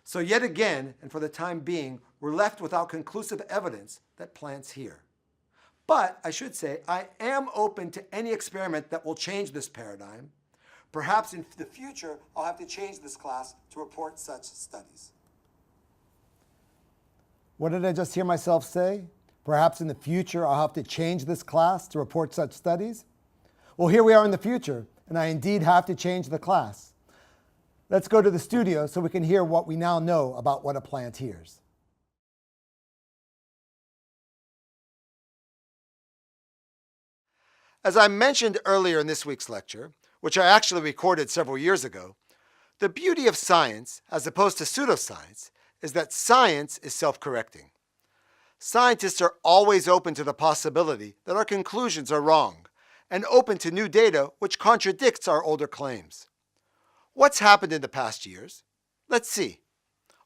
So yet again, and for the time being, we're left without conclusive evidence that plants hear. But I should say, I am open to any experiment that will change this paradigm. Perhaps in the future, I'll have to change this class to report such studies. What did I just hear myself say? Perhaps in the future, I'll have to change this class to report such studies? Well, here we are in the future, and I indeed have to change the class. Let's go to the studio so we can hear what we now know about what a plant hears. As I mentioned earlier in this week's lecture, which I actually recorded several years ago, the beauty of science, as opposed to pseudoscience, is that science is self-correcting. Scientists are always open to the possibility that our conclusions are wrong, and open to new data which contradicts our older claims. What's happened in the past years? Let's see.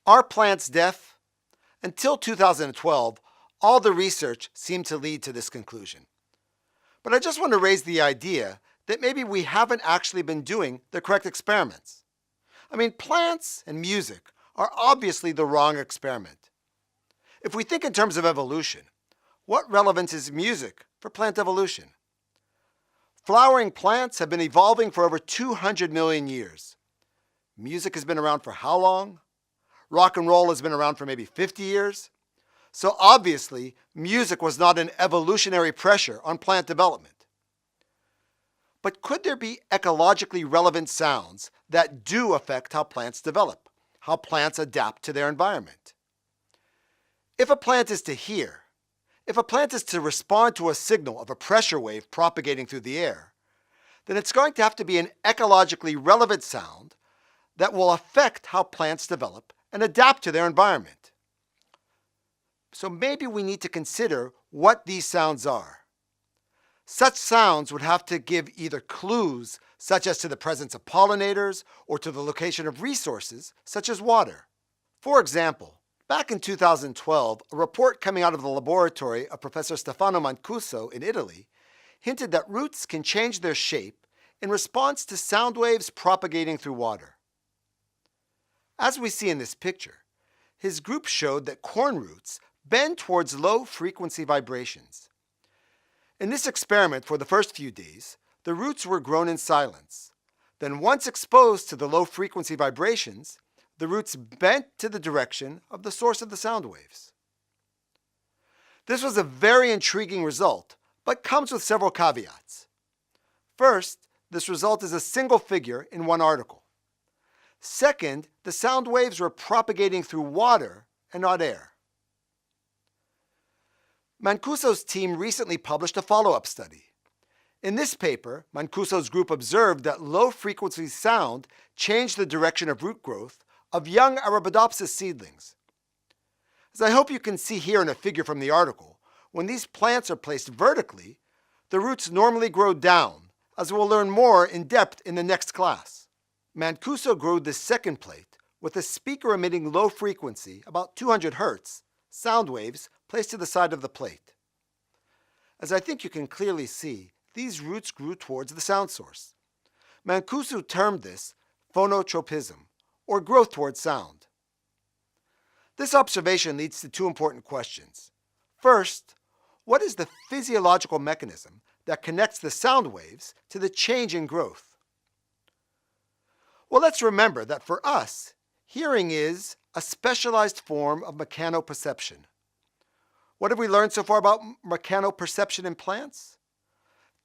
Are plants deaf? Until 2012, all the research seemed to lead to this conclusion. But I just want to raise the idea that maybe we haven't actually been doing the correct experiments. I mean, plants and music are obviously the wrong experiment. If we think in terms of evolution, what relevance is music for plant evolution? Flowering plants have been evolving for over 200 million years. Music has been around for how long? Rock and roll has been around for maybe 50 years. So obviously, music was not an evolutionary pressure on plant development. But could there be ecologically relevant sounds that do affect how plants develop, how plants adapt to their environment? If a plant is to hear, if a plant is to respond to a signal of a pressure wave propagating through the air, then it's going to have to be an ecologically relevant sound that will affect how plants develop and adapt to their environment. So maybe we need to consider what these sounds are. Such sounds would have to give either clues, such as to the presence of pollinators, or to the location of resources, such as water. For example, back in 2012, a report coming out of the laboratory of Professor Stefano Mancuso in Italy hinted that roots can change their shape in response to sound waves propagating through water. As we see in this picture, his group showed that corn roots bend towards low-frequency vibrations. In this experiment, for the first few days, the roots were grown in silence. Then once exposed to the low-frequency vibrations, the roots bent to the direction of the source of the sound waves. This was a very intriguing result, but comes with several caveats. First, this result is a single figure in one article. Second, the sound waves were propagating through water and not air. Mancuso's team recently published a follow-up study. In this paper, Mancuso's group observed that low-frequency sound changed the direction of root growth of young Arabidopsis seedlings. As I hope you can see here in a figure from the article, when these plants are placed vertically, the roots normally grow down, as we'll learn more in depth in the next class. Mancuso grew this second plate with a speaker emitting low frequency, about 200 Hz, sound waves placed to the side of the plate. As I think you can clearly see, these roots grew towards the sound source. Mancuso termed this phonotropism, or growth towards sound. This observation leads to two important questions. First, what is the physiological mechanism that connects the sound waves to the change in growth? Well, let's remember that for us, hearing is a specialized form of mechanoperception. What have we learned so far about mechanoperception in plants?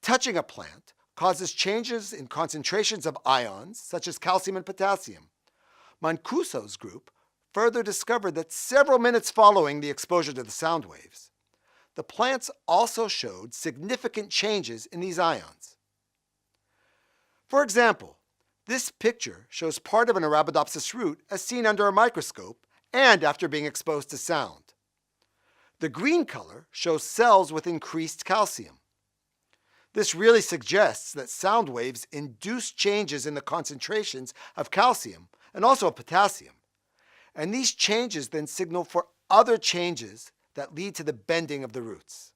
Touching a plant causes changes in concentrations of ions, such as calcium and potassium. Mancuso's group further discovered that several minutes following the exposure to the sound waves, the plants also showed significant changes in these ions. For example, this picture shows part of an Arabidopsis root as seen under a microscope and after being exposed to sound. The green color shows cells with increased calcium. This really suggests that sound waves induce changes in the concentrations of calcium and also of potassium. And these changes then signal for other changes that lead to the bending of the roots.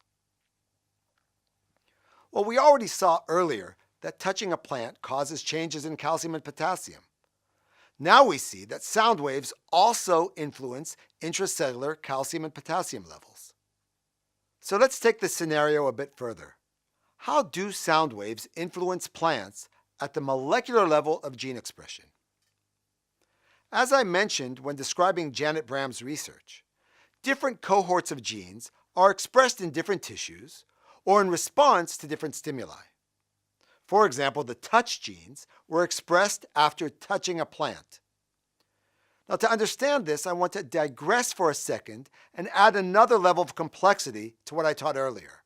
Well, we already saw earlier that touching a plant causes changes in calcium and potassium. Now we see that sound waves also influence intracellular calcium and potassium levels. So let's take this scenario a bit further. How do sound waves influence plants at the molecular level of gene expression? As I mentioned when describing Janet Bram's research, different cohorts of genes are expressed in different tissues or in response to different stimuli. For example, the touch genes were expressed after touching a plant. Now, to understand this, I want to digress for a second and add another level of complexity to what I taught earlier.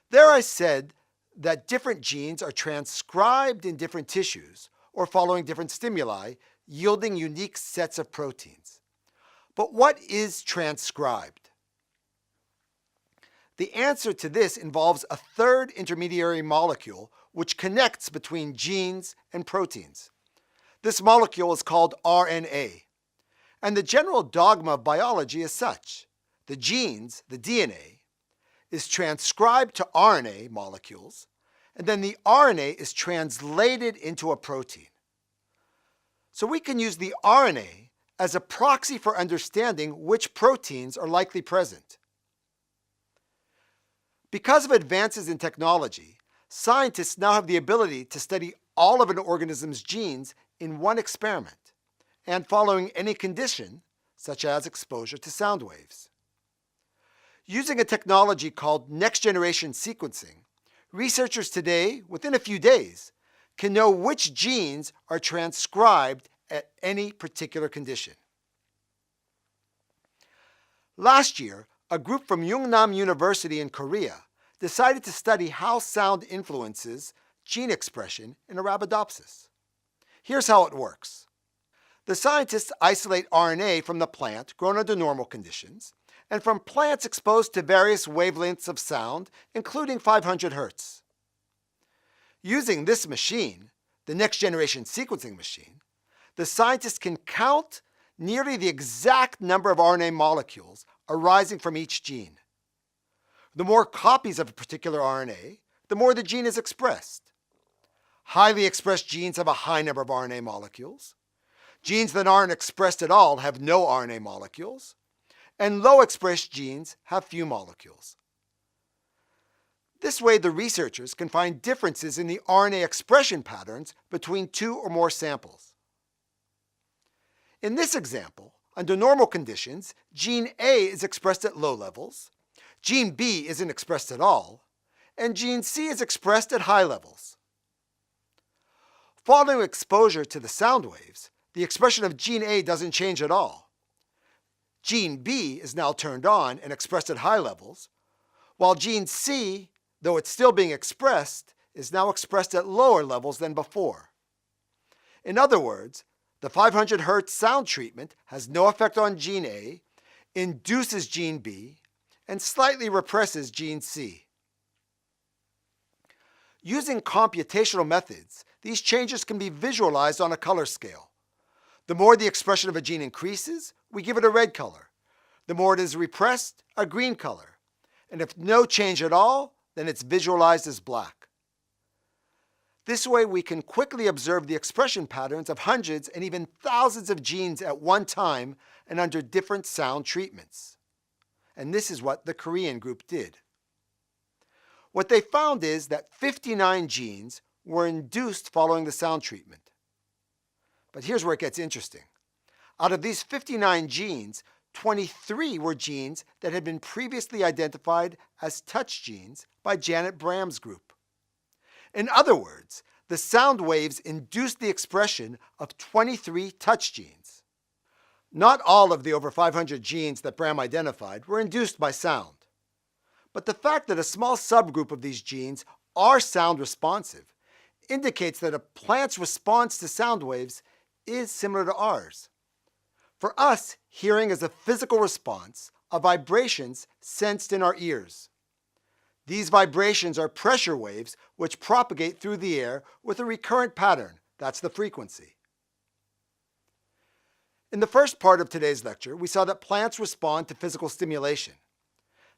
There I said that different genes are transcribed in different tissues or following different stimuli, yielding unique sets of proteins. But what is transcribed? The answer to this involves a third intermediary molecule which connects between genes and proteins. This molecule is called RNA. And the general dogma of biology is such: the genes, the DNA, is transcribed to RNA molecules, and then the RNA is translated into a protein. So we can use the RNA as a proxy for understanding which proteins are likely present. Because of advances in technology, scientists now have the ability to study all of an organism's genes in one experiment and following any condition, such as exposure to sound waves. Using a technology called next-generation sequencing, researchers today, within a few days, can know which genes are transcribed at any particular condition. Last year, a group from Yungnam University in Korea decided to study how sound influences gene expression in Arabidopsis. Here's how it works. The scientists isolate RNA from the plant grown under normal conditions and from plants exposed to various wavelengths of sound, including 500 Hz. Using this machine, the next-generation sequencing machine, the scientists can count nearly the exact number of RNA molecules arising from each gene. The more copies of a particular RNA, the more the gene is expressed. Highly expressed genes have a high number of RNA molecules. Genes that aren't expressed at all have no RNA molecules. And low expressed genes have few molecules. This way, the researchers can find differences in the RNA expression patterns between two or more samples. In this example, under normal conditions, gene A is expressed at low levels, gene B isn't expressed at all, and gene C is expressed at high levels. Following exposure to the sound waves, the expression of gene A doesn't change at all. Gene B is now turned on and expressed at high levels, while gene C, though it's still being expressed, is now expressed at lower levels than before. In other words, the 500 Hz sound treatment has no effect on gene A, induces gene B, and slightly represses gene C. Using computational methods, these changes can be visualized on a color scale. The more the expression of a gene increases, we give it a red color. The more it is repressed, a green color. And if no change at all, then it's visualized as black. This way, we can quickly observe the expression patterns of hundreds and even thousands of genes at one time and under different sound treatments. And this is what the Korean group did. What they found is that 59 genes were induced following the sound treatment. But here's where it gets interesting. Out of these 59 genes, 23 were genes that had been previously identified as touch genes by Janet Bram's group. In other words, the sound waves induced the expression of 23 touch genes. Not all of the over 500 genes that Bram identified were induced by sound. But the fact that a small subgroup of these genes are sound responsive indicates that a plant's response to sound waves is similar to ours. For us, hearing is a physical response of vibrations sensed in our ears. These vibrations are pressure waves which propagate through the air with a recurrent pattern. That's the frequency. In the first part of today's lecture, we saw that plants respond to physical stimulation.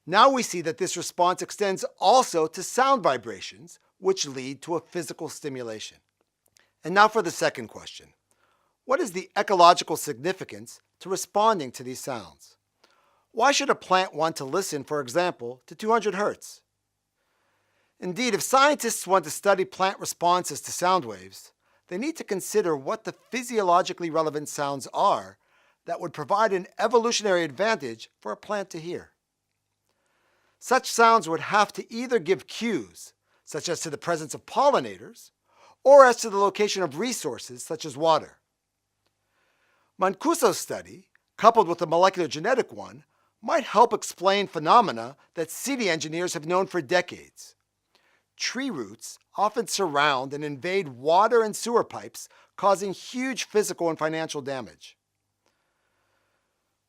Now we see that this response extends also to sound vibrations, which lead to a physical stimulation. And now for the second question. What is the ecological significance to responding to these sounds? Why should a plant want to listen, for example, to 200 hertz? Indeed, if scientists want to study plant responses to sound waves, they need to consider what the physiologically relevant sounds are that would provide an evolutionary advantage for a plant to hear. Such sounds would have to either give cues, such as to the presence of pollinators, or as to the location of resources, such as water. Mancuso's study, coupled with the molecular genetic one, might help explain phenomena that city engineers have known for decades. Tree roots often surround and invade water and sewer pipes, causing huge physical and financial damage.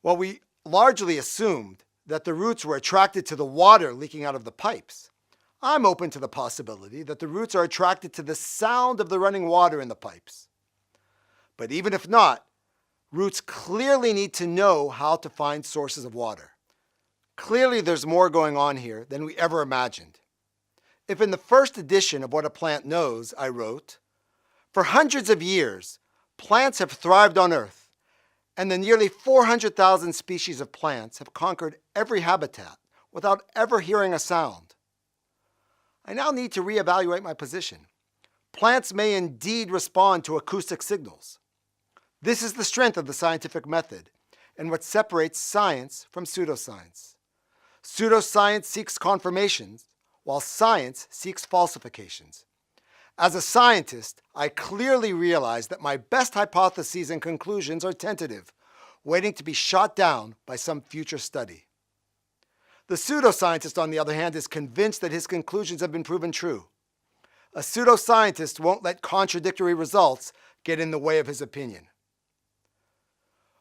While we largely assumed that the roots were attracted to the water leaking out of the pipes, I'm open to the possibility that the roots are attracted to the sound of the running water in the pipes. But even if not, roots clearly need to know how to find sources of water. Clearly there's more going on here than we ever imagined. If in the first edition of What a Plant Knows, I wrote, "For hundreds of years, plants have thrived on Earth, and the nearly 400,000 species of plants have conquered every habitat without ever hearing a sound." I now need to reevaluate my position. Plants may indeed respond to acoustic signals. This is the strength of the scientific method and what separates science from pseudoscience. Pseudoscience seeks confirmations, while science seeks falsifications. As a scientist, I clearly realize that my best hypotheses and conclusions are tentative, waiting to be shot down by some future study. The pseudoscientist, on the other hand, is convinced that his conclusions have been proven true. A pseudoscientist won't let contradictory results get in the way of his opinion.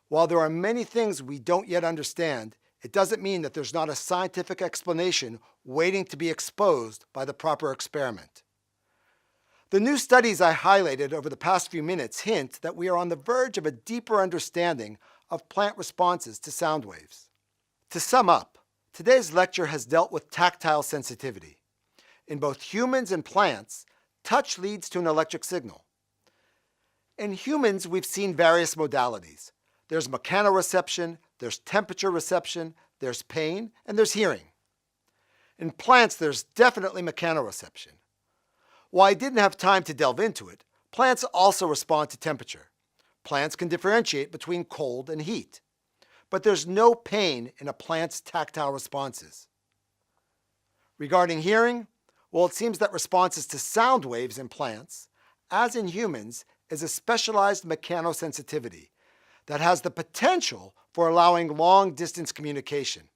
While there are many things we don't yet understand, it doesn't mean that there's not a scientific explanation waiting to be exposed by the proper experiment. The new studies I highlighted over the past few minutes hint that we are on the verge of a deeper understanding of plant responses to sound waves. To sum up, today's lecture has dealt with tactile sensitivity. In both humans and plants, touch leads to an electric signal. In humans, we've seen various modalities. There's mechanoreception, there's temperature reception, there's pain, and there's hearing. In plants, there's definitely mechanoreception. While I didn't have time to delve into it, plants also respond to temperature. Plants can differentiate between cold and heat. But there's no pain in a plant's tactile responses. Regarding hearing, well, it seems that responses to sound waves in plants, as in humans, is a specialized mechanosensitivity that has the potential for allowing long-distance communication.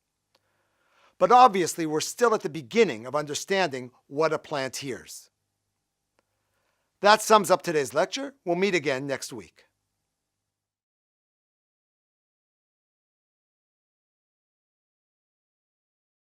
But obviously, we're still at the beginning of understanding what a plant hears. That sums up today's lecture. We'll meet again next week.